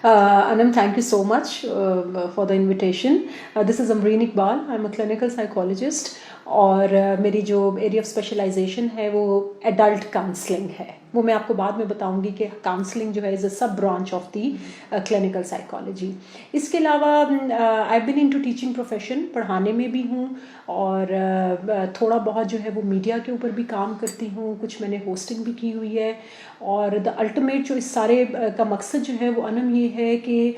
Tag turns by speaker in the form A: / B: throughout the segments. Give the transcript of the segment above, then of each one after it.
A: Anam, thank you so much for the invitation. This is Amreen Iqbal. I'm a clinical psychologist और मेरी जो area of specialisation है वो adult counselling है. वो मैं आपको बाद में बताऊंगी कि काउंसलिंग जो है is a sub branch of the clinical psychology. इसके अलावा I been into teaching profession, पढ़ाने में भी हूँ और थोड़ा बहुत जो है वो मीडिया के ऊपर भी काम करती हूँ. कुछ मैंने होस्टिंग भी की हुई है और द अल्टीमेट जो इस सारे का मकसद जो है वो अनम ये है कि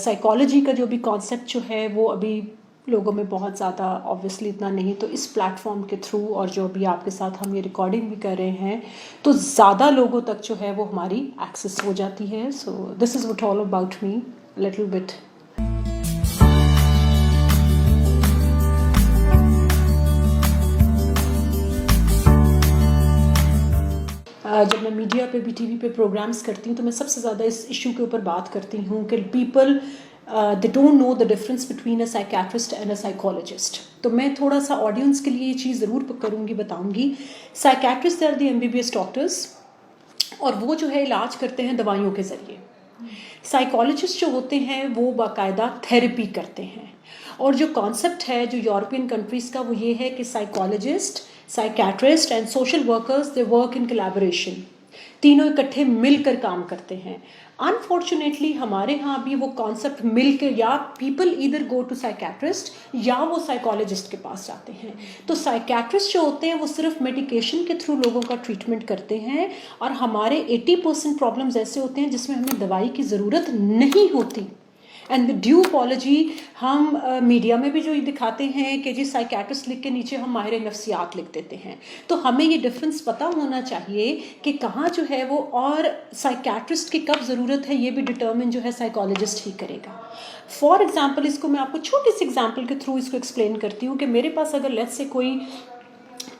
A: साइकोलॉजी का जो भी कॉन्सेप्ट जो है वो अभी लोगों में बहुत ज़्यादा ऑब्वियसली इतना नहीं, तो इस प्लेटफॉर्म के थ्रू और जो अभी आपके साथ हम ये रिकॉर्डिंग भी कर रहे हैं तो ज़्यादा लोगों तक जो है वो हमारी एक्सेस हो जाती है. So this is what all about me little bit. जब मैं मीडिया पे भी टीवी पे प्रोग्राम्स करती हूँ तो मैं सबसे ज़्यादा इस इशू के ऊपर बात करती हूँ कि people they don't know the difference between a psychiatrist and a psychologist. तो मैं थोड़ा सा ऑडियंस के लिए ये चीज़ ज़रूर करूँगी, बताऊँगी. Psychiatrists are the MBBS doctors और वो जो है इलाज करते हैं दवाइयों के ज़रिए. साइकोलॉजिस्ट जो होते हैं वो बाकायदा थेरेपी करते हैं. और जो कॉन्सेप्ट है जो यूरोपियन कंट्रीज़ का वो ये है कि psychologist, psychiatrist and social workers they work in collaboration. तीनों इकट्ठे मिलकर काम करते हैं. अनफॉर्चुनेटली हमारे यहाँ भी वो कॉन्सेप्ट मिलकर या people either go to psychiatrist या वो साइकोलॉजिस्ट के पास जाते हैं. तो साइकेट्रिस्ट जो होते हैं वो सिर्फ मेडिकेशन के थ्रू लोगों का ट्रीटमेंट करते हैं और हमारे 80% प्रॉब्लम्स ऐसे होते हैं जिसमें हमें दवाई की ज़रूरत नहीं होती. एंड विद ड्यू अपॉलॉजी हम मीडिया में भी जो ये दिखाते हैं कि जी साइकेट्रिस्ट लिख के नीचे हम माहिर नफ्सियात लिख देते हैं. तो हमें ये डिफरेंस पता होना चाहिए कि कहाँ जो है वो और साइकेट्रिस्ट की कब ज़रूरत है ये भी डिटर्मिन जो है साइकोलॉजिस्ट ही करेगा. फॉर एग्जाम्पल इसको मैं आपको छोटी सी एग्जाम्पल के थ्रू इसको एक्सप्लेन करती हूँ कि मेरे पास अगर लेट्स से कोई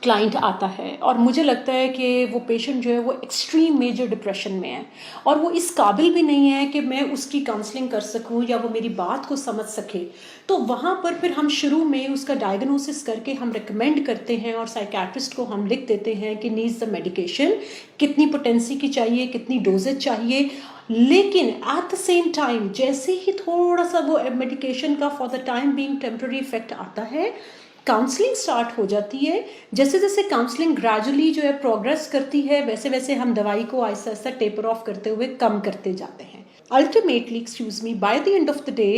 A: क्लाइंट आता है और मुझे लगता है कि वो पेशेंट जो है वो एक्सट्रीम मेजर डिप्रेशन में है और वो इस काबिल भी नहीं है कि मैं उसकी काउंसलिंग कर सकूं या वो मेरी बात को समझ सके, तो वहाँ पर फिर हम शुरू में उसका डायग्नोसिस करके हम रिकमेंड करते हैं और साइकेट्रिस्ट को हम लिख देते हैं कि नीड्स द मेडिकेशन, कितनी पोटेंसी की चाहिए, कितनी डोजेज चाहिए. लेकिन एट द सेम टाइम जैसे ही थोड़ा सा वो मेडिकेशन का for the time being temporary effect आता है, काउंसलिंग स्टार्ट हो जाती है. जैसे जैसे काउंसलिंग ग्रेजुअली जो है प्रोग्रेस करती है वैसे वैसे हम दवाई को आहिस्ता आहिस्ता टेपर ऑफ करते हुए कम करते जाते हैं. Ultimately by the end of the day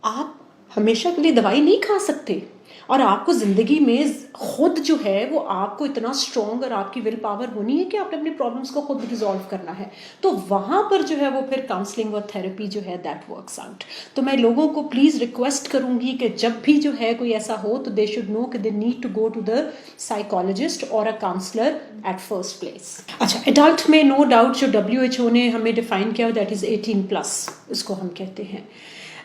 A: आप हमेशा के लिए दवाई नहीं खा सकते और आपको ज़िंदगी में खुद जो है वो आपको इतना स्ट्रॉन्ग और आपकी विल पावर होनी है कि आपने अपनी प्रॉब्लम्स को खुद रिजॉल्व करना है. तो वहाँ पर जो है वो फिर काउंसलिंग और थेरेपी जो है दैट वर्क्स आउट. तो मैं लोगों को प्लीज़ रिक्वेस्ट करूँगी कि जब भी जो है कोई ऐसा हो तो दे शुड नो कि they need to go to the psychologist और a counsellor at first place. अच्छा, एडल्ट में नो डाउट जो WHO ने हमें डिफाइन किया दैट इज़ 18+, इसको हम कहते हैं.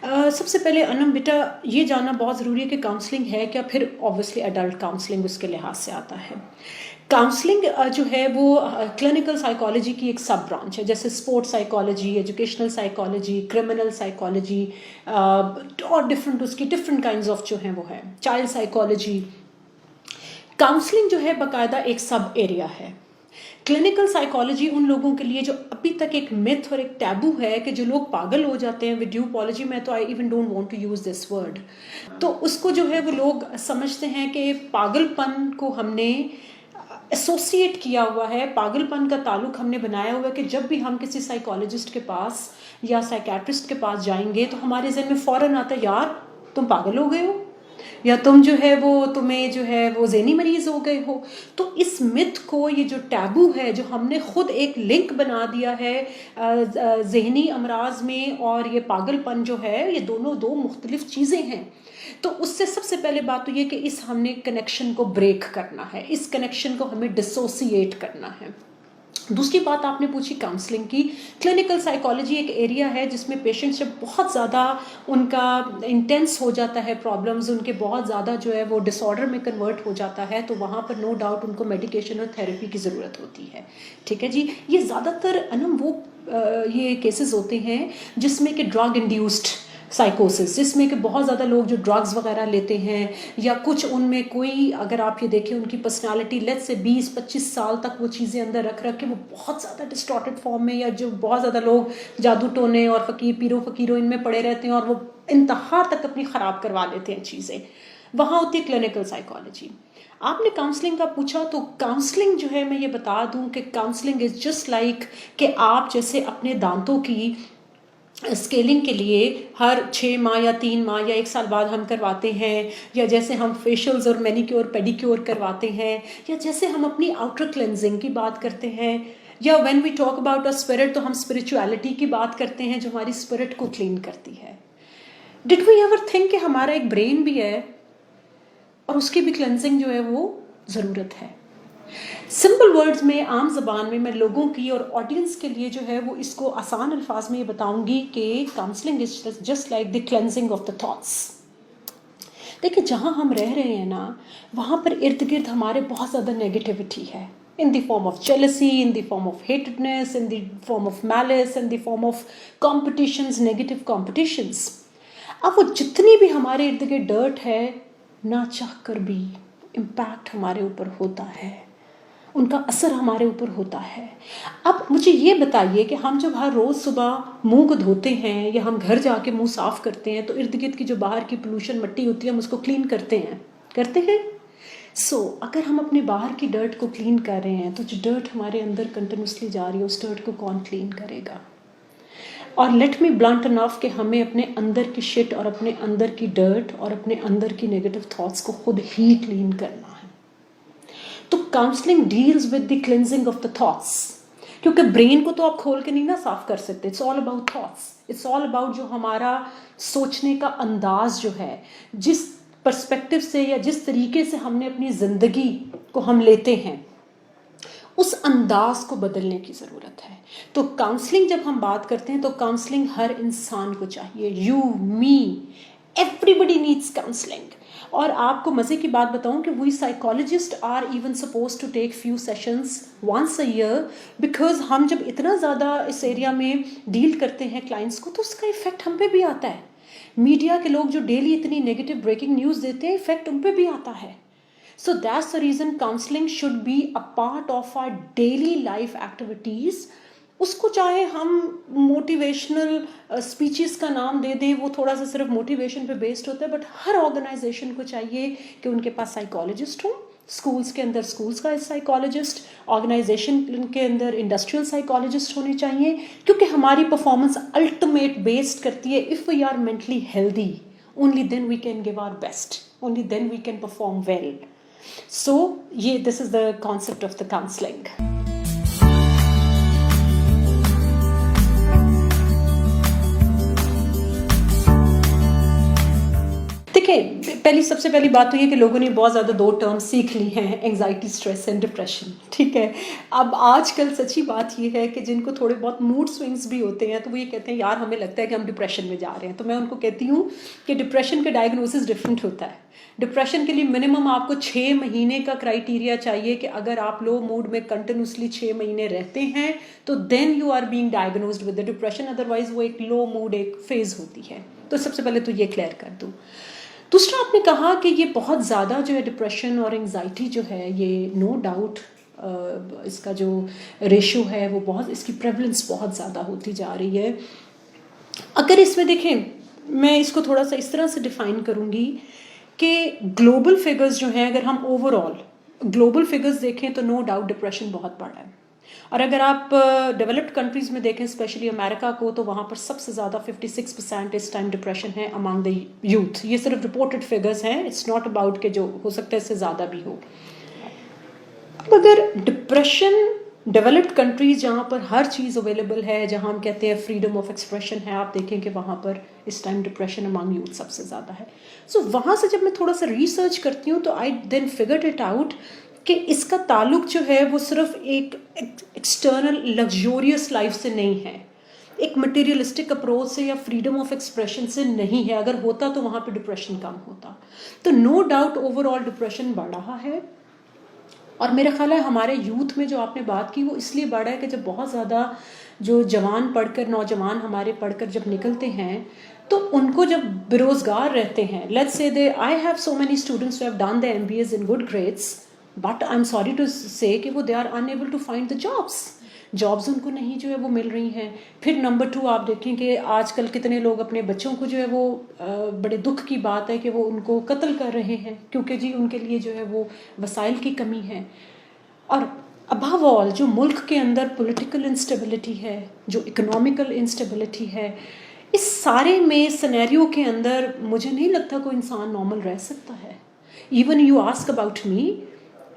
A: सबसे पहले अनम बेटा ये जानना बहुत ज़रूरी है कि काउंसलिंग है क्या. फिर ऑब्वियसली एडल्ट काउंसलिंग उसके लिहाज से आता है. काउंसलिंग जो है वो क्लिनिकल साइकोलॉजी की एक सब ब्रांच है. जैसे sports psychology, educational psychology, criminal psychology और डिफरेंट काइंड्स ऑफ जो हैं वो है चाइल्ड साइकोलॉजी. काउंसलिंग जो है बाकायदा एक सब एरिया है. क्लिनिकल साइकोलॉजी उन लोगों के लिए जो अभी तक एक मिथ और एक टैबू है कि जो लोग पागल हो जाते हैं विद ड्यू अपॉलॉजी में, तो I even don't want to use this word. तो उसको जो है वो लोग समझते हैं कि पागलपन को हमने एसोसिएट किया हुआ है, पागलपन का ताल्लुक हमने बनाया हुआ है कि जब भी हम किसी साइकोलॉजिस्ट के पास या साइकेट्रिस्ट के पास जाएंगे तो हमारे जहन में फ़ौरन आता है यार तुम पागल हो गए हो या तुम जो है वो तुम्हें जो है वो ज़हनी मरीज़ हो गए हो. तो इस मिथ को, ये जो टैबू है जो हमने खुद एक लिंक बना दिया है ज़हनी अमराज में और ये पागलपन जो है, ये दोनों दो मुख्तलिफ चीज़ें हैं. तो उससे सबसे पहले बात तो ये कि इस हमने कनेक्शन को ब्रेक करना है, इस कनेक्शन को हमें डिसोसिएट करना है. दूसरी बात आपने पूछी काउंसलिंग की. क्लिनिकल साइकोलॉजी एक एरिया है जिसमें पेशेंट्स जब बहुत ज़्यादा उनका इंटेंस हो जाता है प्रॉब्लम्स, उनके बहुत ज़्यादा जो है वो डिसऑर्डर में कन्वर्ट हो जाता है, तो वहाँ पर नो डाउट उनको मेडिकेशन और थेरेपी की ज़रूरत होती है. ठीक है जी. ये ज़्यादातर अनम वो ये केसेस होते हैं जिसमें कि ड्रग इंड्यूस्ड साइकोसिस, जिसमें कि बहुत ज़्यादा लोग जो ड्रग्स वगैरह लेते हैं या कुछ उनमें कोई, अगर आप ये देखें उनकी पर्सनालिटी लेट्स से 20-25 साल तक वो चीज़ें अंदर रख रख के वो बहुत ज़्यादा डिस्टॉर्टेड फॉर्म में, या जो बहुत ज़्यादा लोग जादू टोने और फकीरों इनमें पड़े रहते हैं और वो इंतहा तक अपनी ख़राब करवा लेते हैं चीज़ें, वहाँ होती है क्लिनिकल साइकोलॉजी। आपने काउंसलिंग का पूछा, तो काउंसलिंग जो है मैं ये बता दूं कि काउंसलिंग इज़ जस्ट लाइक कि आप जैसे अपने दांतों की स्केलिंग के लिए हर 6 माह या 3 माह या 1 साल बाद हम करवाते हैं, या जैसे हम फेशियल्स और मैनिक्योर पेडिक्योर करवाते हैं, या जैसे हम अपनी आउटर क्लेंजिंग की बात करते हैं, या when we talk about a spirit तो हम स्पिरिचुअलिटी की बात करते हैं जो हमारी स्पिरिट को क्लीन करती है। डिड वी एवर थिंक कि हमारा एक ब्रेन भी है और उसकी भी क्लेंजिंग जो है वो ज़रूरत है। सिंपल वर्ड्स में, आम ज़बान में मैं लोगों की और ऑडियंस के लिए जो है वो इसको आसान अल्फाज में ये बताऊंगी कि counselling is just like the cleansing of the thoughts. देखिए, जहाँ हम रह रहे हैं ना, वहाँ पर इर्द गिर्द हमारे बहुत ज़्यादा नेगेटिविटी है, in the form of jealousy, in the form of hatredness, in the form of malice, in the form of competitions, negative competitions। अब वो जितनी भी हमारे इर्द गिर्द डर्ट है, ना चाह कर भी इम्पैक्ट हमारे ऊपर होता है, उनका असर हमारे ऊपर होता है। अब मुझे ये बताइए कि हम जब हर रोज़ सुबह मुंह को धोते हैं या हम घर जाके मुंह साफ़ करते हैं तो इर्द गिर्द की जो बाहर की पोल्यूशन मट्टी होती है हम उसको क्लीन करते हैं। अगर हम अपने बाहर की डर्ट को क्लीन कर रहे हैं तो जो डर्ट हमारे अंदर कंटिन्यूसली जा रही है उस डर्ट को कौन क्लीन करेगा? और लेट मी ब्लंट इनफ कि हमें अपने अंदर की शिट और अपने अंदर की डर्ट और अपने अंदर की नेगेटिव थॉट्स को खुद ही क्लीन करना है। तो counselling deals with the cleansing of the thoughts, क्योंकि ब्रेन को तो आप खोल के नहीं ना साफ कर सकते। It's all about thoughts, it's all about जो हमारा सोचने का अंदाज जो है, जिस पर्सपेक्टिव से या जिस तरीके से हमने अपनी ज़िंदगी को हम लेते हैं, उस अंदाज को बदलने की ज़रूरत है। तो काउंसलिंग जब हम बात करते हैं तो काउंसलिंग हर इंसान को चाहिए, you, me, everybody needs counselling. और आपको मज़े की बात बताऊं कि we psychologist are even suppose to take few sessions once a year, because हम जब इतना ज़्यादा इस एरिया में डील करते हैं क्लाइंट्स को तो उसका इफेक्ट हम पे भी आता है। मीडिया के लोग जो डेली इतनी नेगेटिव ब्रेकिंग न्यूज़ देते हैं, इफेक्ट उन पे भी आता है। So that's the reason counseling should be a part of our daily life activities। उसको चाहे हम मोटिवेशनल स्पीचेस का नाम दे दें, वो थोड़ा सा सिर्फ मोटिवेशन पे बेस्ड होता है, बट हर ऑर्गेनाइजेशन को चाहिए कि उनके पास साइकोलॉजिस्ट हो। स्कूल्स के अंदर स्कूल्स का साइकोलॉजिस्ट, ऑर्गेनाइजेशन के अंदर इंडस्ट्रियल साइकोलॉजिस्ट होने चाहिए, क्योंकि हमारी परफॉर्मेंस अल्टीमेट बेस्ड करती है if we are mentally healthy, only then we can give our best, only then we can perform well. So, this is the concept of the counseling. देखिए, सबसे पहली बात तो ये कि लोगों ने बहुत ज़्यादा 2 टर्म सीख ली हैं, एंजाइटी, स्ट्रेस एंड डिप्रेशन। ठीक है, अब आजकल सच्ची बात ये है कि जिनको थोड़े बहुत मूड स्विंग्स भी होते हैं तो वो ये कहते हैं यार हमें लगता है कि हम डिप्रेशन में जा रहे हैं। तो मैं उनको कहती हूँ कि डिप्रेशन का डायग्नोसिस डिफरेंट होता है। डिप्रेशन के लिए मिनिमम आपको 6 महीने का क्राइटेरिया चाहिए कि अगर आप लो मूड में कंटिन्यूसली 6 महीने रहते हैं तो then you are being diagnosed with the depression, otherwise वो एक लो मूड एक फेज होती है। तो सबसे पहले तो ये क्लियर कर दूँ। दूसरा, आपने कहा कि ये बहुत ज़्यादा जो है डिप्रेशन और एंजाइटी जो है, ये नो डाउट इसका जो रेशो है वो बहुत, इसकी प्रेवलेंस बहुत ज़्यादा होती जा रही है। अगर इसमें देखें, मैं इसको थोड़ा सा इस तरह से डिफ़ाइन करूँगी कि ग्लोबल फिगर्स जो हैं, अगर हम ओवरऑल ग्लोबल फिगर्स देखें तो नो डाउट डिप्रेशन बहुत बड़ा है। और अगर आप डेवलप्ड कंट्रीज़ में देखें, स्पेशली अमेरिका को, तो वहाँ पर सबसे ज़्यादा 56% इस टाइम डिप्रेशन है अमंग द यूथ। ये सिर्फ रिपोर्टेड फिगर्स हैं, इट्स नॉट अबाउट के जो हो सकता है इससे ज़्यादा भी हो। अगर डिप्रेशन डेवलप्ड कंट्रीज जहाँ पर हर चीज़ अवेलेबल है, जहाँ हम कहते हैं फ्रीडम ऑफ एक्सप्रेशन है, आप देखें कि वहाँ पर इस टाइम डिप्रेशन अमंग यूथ सबसे ज़्यादा है। सो वहाँ से जब मैं थोड़ा सा रिसर्च करती हूँ तो आई देन फिगर्ड इट आउट कि इसका ताल्लुक जो है वो सिर्फ एक एक्सटर्नल लग्जोरियस लाइफ से नहीं है, एक मटेरियलिस्टिक अप्रोच से या फ्रीडम ऑफ एक्सप्रेशन से नहीं है। अगर होता तो वहाँ पे डिप्रेशन कम होता। तो नो डाउट ओवरऑल डिप्रेशन बढ़ रहा है और मेरा ख्याल है हमारे यूथ में जो आपने बात की वो इसलिए बढ़ा है कि जब बहुत ज़्यादा जो जवान पढ़कर नौजवान हमारे पढ़कर जब निकलते हैं तो उनको जब बेरोज़गार रहते हैं, let's say they I have so many students who have done the MBAs in good grades, but I am sorry to say कि वो they are unable to find the jobs उनको नहीं जो है वो मिल रही हैं। फिर नंबर 2 आप देखें कि आजकल कितने लोग अपने बच्चों को जो है वो बड़े दुख की बात है कि वो उनको कत्ल कर रहे हैं क्योंकि जी उनके लिए जो है वो वसाइल की कमी है। और अबव ऑल जो मुल्क के अंदर पॉलिटिकल इंस्टेबिलिटी है, जो इकोनॉमिकल इंस्टेबिलिटी है, इस सारे में सिनेरियो के अंदर मुझे नहीं लगता कोई इंसान नॉर्मल रह सकता है। Even you ask about me,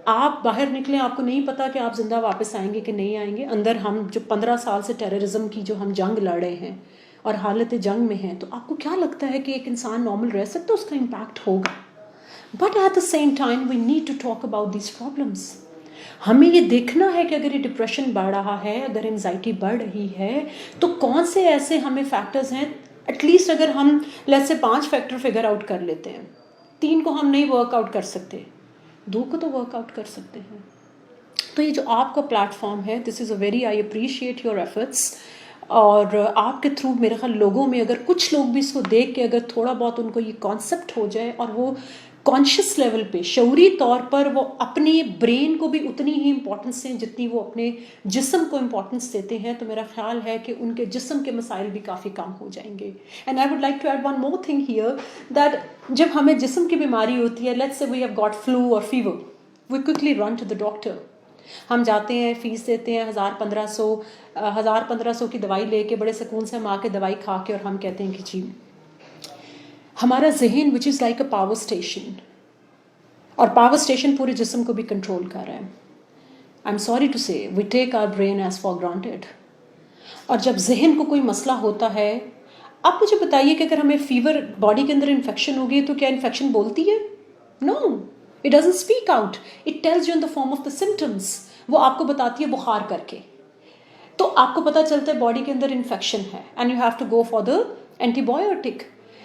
A: आप बाहर निकले आपको नहीं पता कि आप जिंदा वापस आएंगे कि नहीं आएंगे। अंदर हम जो 15 साल से टेररिज्म की जो हम जंग लड़े हैं और हालत जंग में हैं, तो आपको क्या लगता है कि एक इंसान नॉर्मल रह सकता है? उसका इम्पैक्ट होगा। But at the same time we need to talk about this problems. हमें ये देखना है कि अगर ये डिप्रेशन बढ़ रहा है, अगर एंजाइटी बढ़ रही है, तो कौन से ऐसे हमें फैक्टर्स हैं। एटलीस्ट अगर हम let's say 5 factor figure out कर लेते हैं, 3 को हम नहीं वर्कआउट कर सकते, 2 को तो वर्कआउट कर सकते हैं। तो ये जो आपका प्लेटफॉर्म है, this is a very, I appreciate your efforts. और आपके थ्रू मेरे ख्याल लोगों में अगर कुछ लोग भी इसको देख के अगर थोड़ा बहुत उनको ये कॉन्सेप्ट हो जाए और वो कॉन्शियस लेवल पे शऊरी तौर पर वो अपनी ब्रेन को भी उतनी ही इम्पोर्टेंस दें जितनी वो अपने जिस्म को इम्पोर्टेंस देते हैं, तो मेरा ख्याल है कि उनके जिस्म के मसाइल भी काफ़ी कम हो जाएंगे। And I would like to add one more thing here that जब हमें जिस्म की बीमारी होती है, let's say we have got flu और fever, we quickly run to the doctor. हम जाते हैं, फीस देते हैं 1000-1500 की दवाई लेके बड़े सुकून से हम आके दवाई खा के और हम कहते हैं कि जी हमारा जहन which is like a power station, और पावर स्टेशन पूरे जिस्म को भी कंट्रोल कर रहा है। I am sorry to say we take our brain as for granted. और जब जहन को कोई मसला होता है, आप मुझे बताइए कि अगर हमें फीवर, बॉडी के अंदर इन्फेक्शन हो गई तो क्या इन्फेक्शन बोलती है? No, it doesn't speak out, it tells you in the form of the symptoms. वो आपको बताती है बुखार करके, तो आपको पता चलता है बॉडी के अंदर इन्फेक्शन है and you have to go for the antibiotic.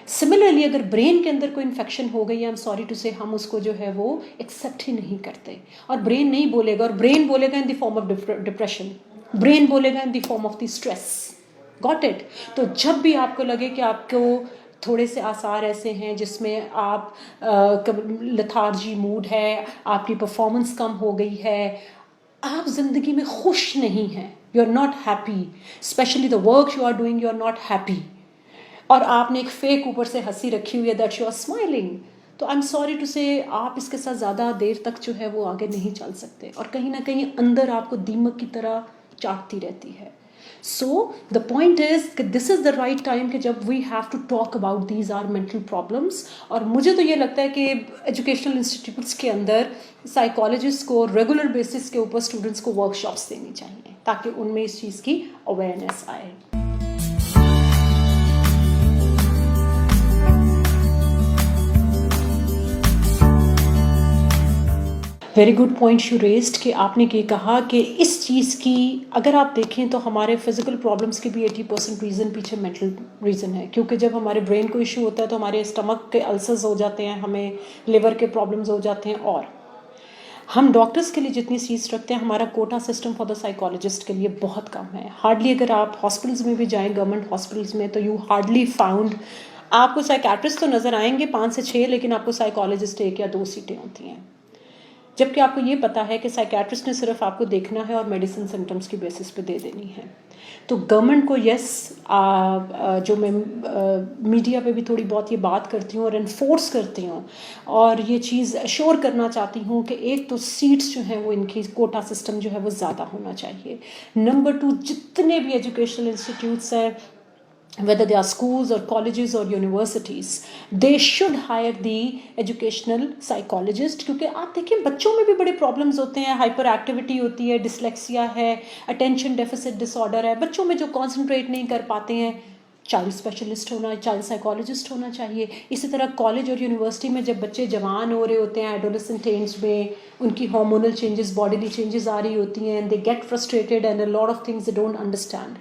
A: Similarly अगर ब्रेन के अंदर कोई इन्फेक्शन हो गई, आई एम सॉरी टू से हम उसको जो है वो एक्सेप्ट ही नहीं करते, और ब्रेन नहीं बोलेगा, और ब्रेन बोलेगा in the form of depression, brain बोलेगा in the form of the stress. Got it? तो जब भी आपको लगे कि आपको थोड़े से आसार ऐसे हैं जिसमें आप लथार्जी मूड है, आपकी परफॉर्मेंस कम हो गई है, आप जिंदगी में खुश नहीं हैं, you are not happy, specially the work you are doing, you are not happy, और आपने एक फेक ऊपर से हंसी रखी हुई है दैट यू आर स्माइलिंग, तो आई एम सॉरी टू से आप इसके साथ ज़्यादा देर तक जो है वो आगे नहीं चल सकते, और कहीं ना कहीं अंदर आपको दीमक की तरह चाटती रहती है। सो द पॉइंट इज कि this is the right time कि जब we have to talk about these are mental problems. और मुझे तो ये लगता है कि एजुकेशनल इंस्टीट्यूट्स के अंदर साइकोलॉजिस्ट को रेगुलर बेसिस के ऊपर स्टूडेंट्स को वर्कशॉप्स देनी चाहिए ताकि उनमें इस चीज़ की अवेयरनेस आए। Very good point you raised कि आपने ये कहा कि इस चीज़ की अगर आप देखें तो हमारे फिजिकल प्रॉब्लम्स के भी 80% रीज़न पीछे मेंटल रीज़न है, क्योंकि जब हमारे ब्रेन को इशू होता है तो हमारे स्टमक के अल्सर्स हो जाते हैं, हमें लिवर के प्रॉब्लम्स हो जाते हैं, और हम डॉक्टर्स के लिए जितनी सीट्स रखते हैं हमारा quota system for the psychologist के लिए बहुत कम है। हार्डली अगर आप हॉस्पिटल्स में भी जाएँ, गवर्नमेंट हॉस्पिटल्स में, तो यू हार्डली फाउंड आपको साइकेट्रिस्ट तो नज़र आएंगे 5 से 6, लेकिन आपको साइकोलॉजिस्ट 1 या 2 सीटें होती हैं। जबकि आपको ये पता है कि साइकेट्रिस्ट ने सिर्फ आपको देखना है और मेडिसिन सिम्टम्स की बेसिस पे दे देनी है। तो गवर्नमेंट को जो मैं मीडिया पे भी थोड़ी बहुत ये बात करती हूँ और इन्फोर्स करती हूँ और ये चीज़ अश्योर करना चाहती हूँ कि एक तो सीट्स जो हैं वो इनकी कोटा सिस्टम जो है वो ज़्यादा होना चाहिए। नंबर 2, जितने भी एजुकेशनल इंस्टीट्यूट्स हैं, whether they are schools or colleges or universities, they should hire the educational psychologist, क्योंकि आप देखिए बच्चों में भी बड़े प्रॉब्लम्स होते हैं, हाइपर एक्टिविटी होती है, डिसलेक्सिया है, अटेंशन डेफिसिट डिसऑर्डर है, बच्चों में जो कॉन्सेंट्रेट नहीं कर पाते हैं, चाइल्ड स्पेशलिस्ट होना, चाइल्ड साइकोलॉजिस्ट होना चाहिए। इसी तरह कॉलेज और यूनिवर्सिटी में जब बच्चे जवान हो रहे होते हैं, एडोलेसेंट एज में, उनकी हार्मोनल चेंजेस, बॉडीली चेंजेस आ रही होती हैं, they get frustrated and a lot of things they don't understand,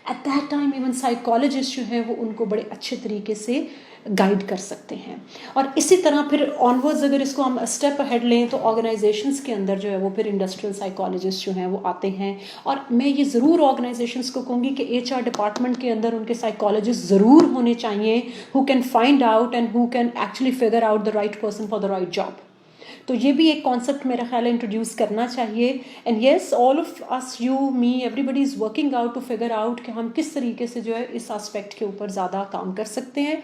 A: at that time even psychologist जो है वो उनको बड़े अच्छे तरीके से गाइड कर सकते हैं। और इसी तरह फिर ऑनवर्ड्स अगर इसको हम स्टेप अहेड लें तो ऑर्गेनाइजेशंस के अंदर जो है वो फिर इंडस्ट्रियल साइकोलॉजिस्ट जो हैं वो आते हैं। और मैं ये ज़रूर ऑर्गेनाइजेशंस को कहूँगी कि HR डिपार्टमेंट के अंदर उनके साइकोलॉजिस्ट ज़रूर होने चाहिए who can find out and who can actually figure out the right person for the right job. तो ये भी एक कॉन्सेप्ट मेरा ख्याल है इंट्रोड्यूस करना चाहिए। And yes, all of us, you, me, everybody is working out to figure out कि हम किस तरीके से जो है इस एस्पेक्ट के ऊपर ज़्यादा काम कर सकते हैं।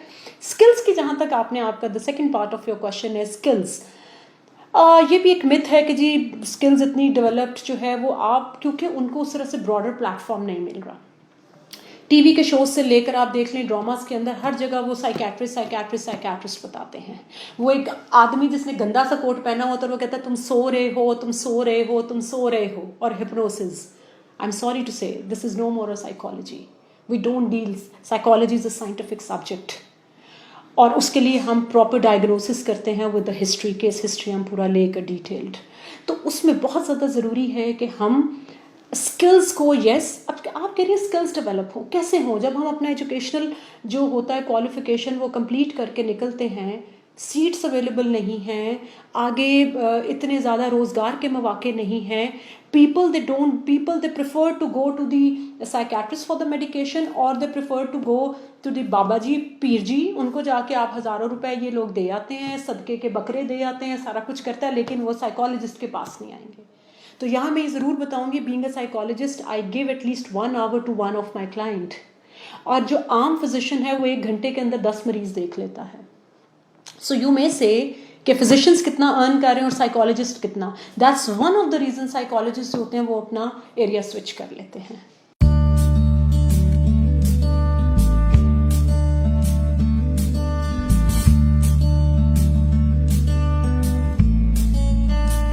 A: स्किल्स की जहाँ तक आपने आपका the second part of your question है स्किल्स, ये भी एक मिथ है कि जी स्किल्स इतनी डेवलप्ड जो है वो आप, क्योंकि उनको उस तरह से ब्रॉडर प्लेटफॉर्म नहीं मिल रहा। टीवी के शोज से लेकर आप देख लें, ड्रामास के अंदर हर जगह वो साइकेट्रिस्ट बताते हैं। वो एक आदमी जिसने गंदा सा कोट पहना होता है वो कहता है तुम सो रहे हो, तुम सो रहे हो, तुम सो रहे हो। और hypnosis, I am sorry to say this is no more a psychology, we don't deal, psychology is a scientific subject. और उसके लिए हम प्रॉपर डायग्नोसिस करते हैं with the history, case history हम पूरा लेकर डिटेल्ड। तो उसमें बहुत ज़्यादा ज़रूरी है कि हम स्किल्स को, यस, अब आप कह रही हैं स्किल्स डेवलप हो, कैसे हो? जब हम अपना एजुकेशनल जो होता है क्वालिफिकेशन वो कंप्लीट करके निकलते हैं, सीट्स अवेलेबल नहीं हैं, आगे इतने ज़्यादा रोज़गार के मौके नहीं हैं, people they prefer to go to the psychiatrist for the medication or they prefer to go to the बाबा जी, पीर जी, उनको जाके आप हज़ारों रुपए ये लोग दे आते हैं, सदके के बकरे दे आते हैं, सारा कुछ करता है, लेकिन वो साइकोलॉजिस्ट के पास नहीं आएंगे। तो यहाँ मैं ज़रूर बताऊंगी, being a psychologist I give at least 1 hour to one of my client। और जो आम फिजिशियन है वो 1 घंटे के अंदर 10 मरीज देख लेता है। सो यू मे से कि फिजिशियंस कितना अर्न कर रहे हैं और साइकोलॉजिस्ट कितना, that's one of the reason psychologist होते हैं वो अपना एरिया स्विच कर लेते हैं।